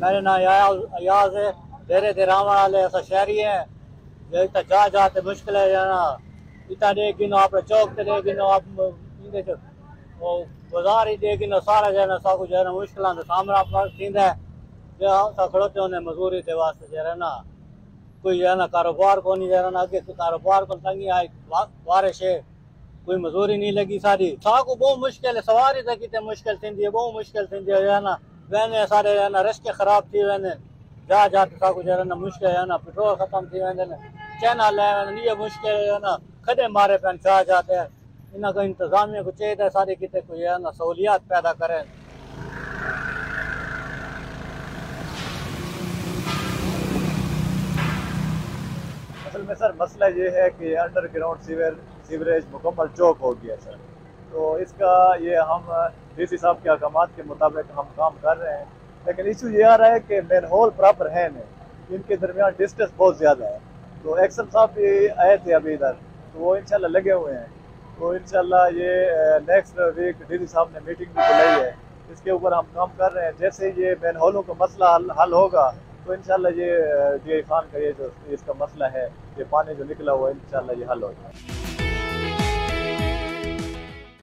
मेरे नाम अयाज है, डेरे ते रावण वाले असा शहरी है। ये इतना जा जाते मुश्किल है जाना, इतना दे गिनो अपने चौक ते दे गिनो आप इंदे च वो बाजार ही दे गिनो सारा जाना सब कुछ जाना मुश्किलां दा सामना पर थींदा है। जे असा खड़ोते होने मजदूरी ते वास्ते जरा ना कोई जाना कारोबार को नहीं जाना अगे कारोबार को तंगी आई बारिश है, कोई मजदूरी नहीं लगी सारी साको बहुत मुश्किल है। सवारी तक कितने मुश्किल थी बहुत मुश्किल थी है ना वहने सारे है ना रस्ते खराब थी वहने जा जाते साको जरा ना मुश्किल है ना पेट्रोल खत्म थी वहने चैना ले ये मुश्किल है ना खड़े मारे पैन जा जाते हैं। इन्हें को इंतजामिया को चाहिए सारी कितने कोई है ना सहूलियात पैदा करें। असल में सर मसला ये है कि अंडरग्राउंड सीवरेज मुकम्मल चौक हो गया सर। तो इसका ये हम डीसी साहब के अहकाम के मुताबिक हम काम कर रहे हैं, लेकिन इशू ये आ रहा है कि मेन होल प्रॉपर है नहीं, इनके दरमियान डिस्टेंस बहुत ज़्यादा है। तो एक्शन साहब भी आए थे अभी इधर, तो वो इंशाल्लाह लगे हुए हैं। तो इंशाल्लाह ये नेक्स्ट वीक डीसी साहब ने मीटिंग भी बुलाई है, इसके ऊपर हम काम कर रहे हैं। जैसे ये मेन होलों का मसला हल होगा तो इंशाल्लाह ये खान का ये जो इसका मसला है, ये पानी जो निकला हुआ है, इंशाल्लाह ये हल हो जाए।